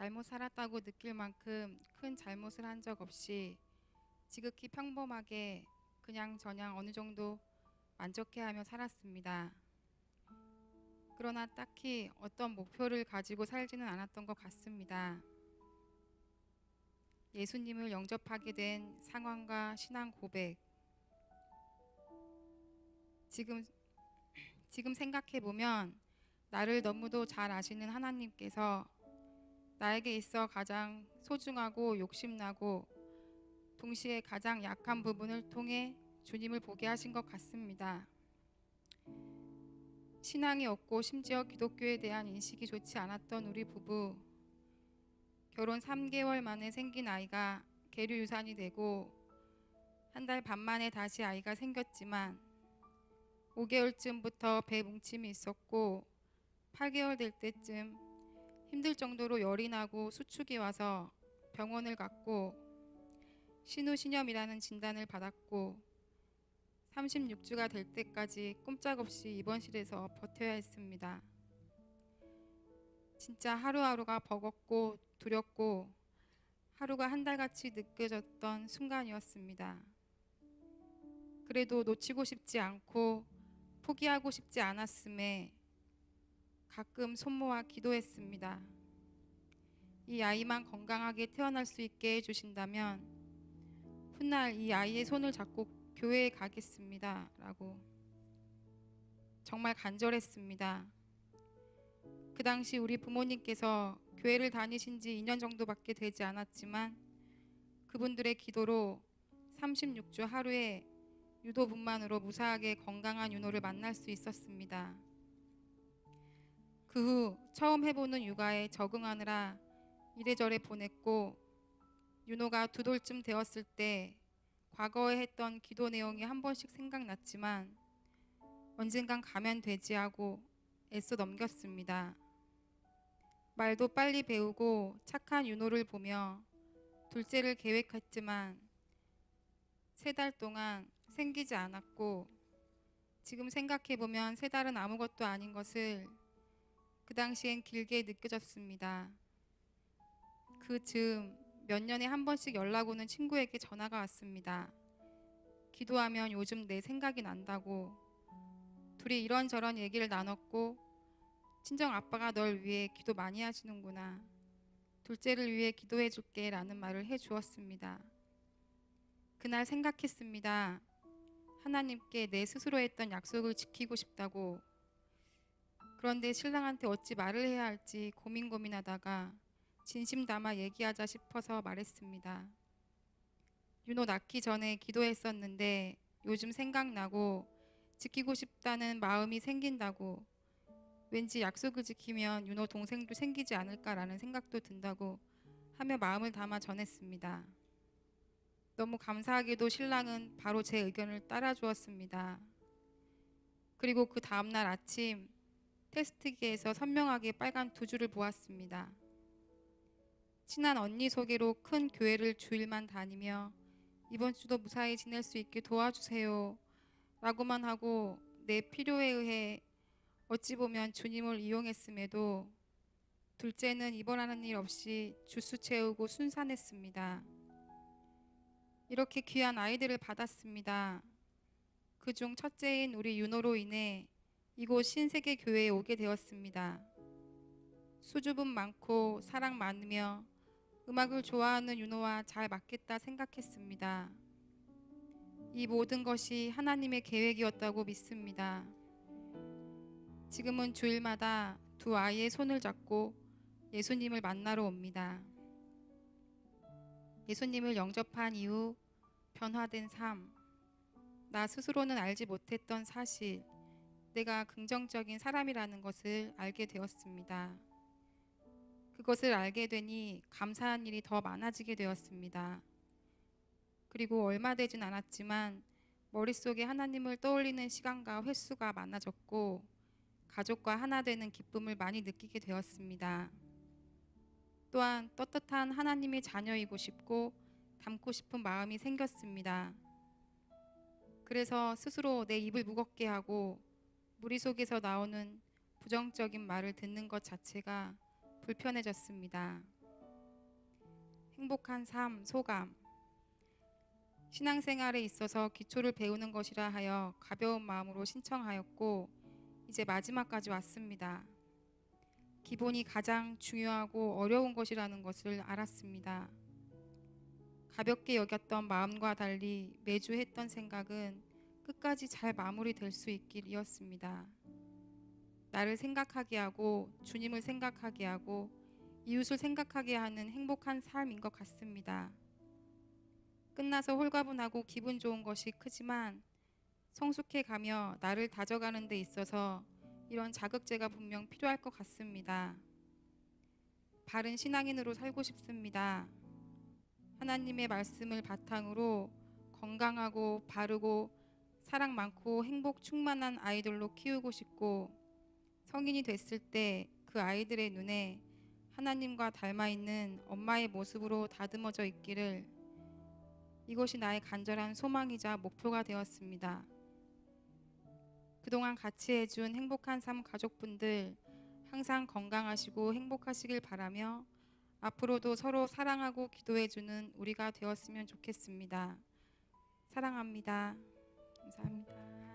잘못 살았다고 느낄 만큼 큰 잘못을 한 적 없이 지극히 평범하게 그냥저냥 어느 정도 만족해하며 살았습니다. 그러나 딱히 어떤 목표를 가지고 살지는 않았던 것 같습니다. 예수님을 영접하게 된 상황과 신앙 고백. 지금, 지금 생각해보면 나를 너무도 잘 아시는 하나님께서 나에게 있어 가장 소중하고 욕심나고 동시에 가장 약한 부분을 통해 주님을 보게 하신 것 같습니다. 신앙이 없고 심지어 기독교에 대한 인식이 좋지 않았던 우리 부부. 결혼 3개월 만에 생긴 아이가 계류 유산이 되고 한 달 반 만에 다시 아이가 생겼지만 5개월쯤부터 배 뭉침이 있었고 8개월 될 때쯤 힘들 정도로 열이 나고 수축이 와서 병원을 갔고 신우신염이라는 진단을 받았고 36주가 될 때까지 꼼짝없이 입원실에서 버텨야 했습니다. 진짜 하루하루가 버겁고 두렵고 하루가 한 달같이 느껴졌던 순간이었습니다. 그래도 놓치고 싶지 않고 포기하고 싶지 않았음에 가끔 손모아 기도했습니다. 이 아이만 건강하게 태어날 수 있게 해주신다면 훗날 이 아이의 손을 잡고 교회에 가겠습니다. 라고 정말 간절했습니다. 그 당시 우리 부모님께서 교회를 다니신 지 2년 정도밖에 되지 않았지만 그분들의 기도로 36주 하루에 유도분만으로 무사하게 건강한 윤호를 만날 수 있었습니다. 그 후 처음 해보는 육아에 적응하느라 이래저래 보냈고 윤호가 2돌쯤 되었을 때 과거에 했던 기도 내용이 한 번씩 생각났지만 언젠간 가면 되지 하고 애써 넘겼습니다. 말도 빨리 배우고 착한 윤호를 보며 둘째를 계획했지만 3달 동안 생기지 않았고 지금 생각해보면 3달은 아무것도 아닌 것을 그 당시엔 길게 느껴졌습니다. 그 즈음 몇 년에 한 번씩 연락 오는 친구에게 전화가 왔습니다. 기도하면 요즘 내 생각이 난다고. 둘이 이런저런 얘기를 나눴고 친정 아빠가 널 위해 기도 많이 하시는구나. 둘째를 위해 기도해 줄게 라는 말을 해 주었습니다. 그날 생각했습니다. 하나님께 내 스스로 했던 약속을 지키고 싶다고. 그런데 신랑한테 어찌 말을 해야 할지 고민하다가 진심 담아 얘기하자 싶어서 말했습니다. 윤호 낳기 전에 기도했었는데 요즘 생각나고 지키고 싶다는 마음이 생긴다고. 왠지 약속을 지키면 윤호 동생도 생기지 않을까라는 생각도 든다고 하며 마음을 담아 전했습니다. 너무 감사하게도 신랑은 바로 제 의견을 따라주었습니다. 그리고 그 다음날 아침 테스트기에서 선명하게 빨간 2줄을 보았습니다. 친한 언니 소개로 큰 교회를 주일만 다니며 이번 주도 무사히 지낼 수 있게 도와주세요 라고만 하고 내 필요에 의해 어찌 보면 주님을 이용했음에도 둘째는 입원하는 일 없이 주스 채우고 순산했습니다. 이렇게 귀한 아이들을 받았습니다. 그중 첫째인 우리 윤호로 인해 이곳 신세계 교회에 오게 되었습니다. 수줍음 많고 사랑 많으며 음악을 좋아하는 윤호와 잘 맞겠다 생각했습니다. 이 모든 것이 하나님의 계획이었다고 믿습니다. 지금은 주일마다 2 아이의 손을 잡고 예수님을 만나러 옵니다. 예수님을 영접한 이후 변화된 삶, 나 스스로는 알지 못했던 사실, 내가 긍정적인 사람이라는 것을 알게 되었습니다. 그것을 알게 되니 감사한 일이 더 많아지게 되었습니다. 그리고 얼마 되진 않았지만 머릿속에 하나님을 떠올리는 시간과 횟수가 많아졌고 가족과 하나 되는 기쁨을 많이 느끼게 되었습니다. 또한 떳떳한 하나님의 자녀이고 싶고 닮고 싶은 마음이 생겼습니다. 그래서 스스로 내 입을 무겁게 하고 무리 속에서 나오는 부정적인 말을 듣는 것 자체가 불편해졌습니다. 행복한 삶 소감. 신앙생활에 있어서 기초를 배우는 것이라 하여 가벼운 마음으로 신청하였고 이제 마지막까지 왔습니다. 기본이 가장 중요하고 어려운 것이라는 것을 알았습니다. 가볍게 여겼던 마음과 달리 매주 했던 생각은 끝까지 잘 마무리될 수 있길이었습니다. 나를 생각하게 하고 주님을 생각하게 하고 이웃을 생각하게 하는 행복한 삶인 것 같습니다. 끝나서 홀가분하고 기분 좋은 것이 크지만 성숙해 가며 나를 다져가는 데 있어서 이런 자극제가 분명 필요할 것 같습니다. 바른 신앙인으로 살고 싶습니다. 하나님의 말씀을 바탕으로 건강하고 바르고 사랑 많고 행복 충만한 아이들로 키우고 싶고 성인이 됐을 때 그 아이들의 눈에 하나님과 닮아 있는 엄마의 모습으로 다듬어져 있기를, 이것이 나의 간절한 소망이자 목표가 되었습니다. 그동안 같이 해준 행복한 삶 가족분들 항상 건강하시고 행복하시길 바라며 앞으로도 서로 사랑하고 기도해주는 우리가 되었으면 좋겠습니다. 사랑합니다. 감사합니다.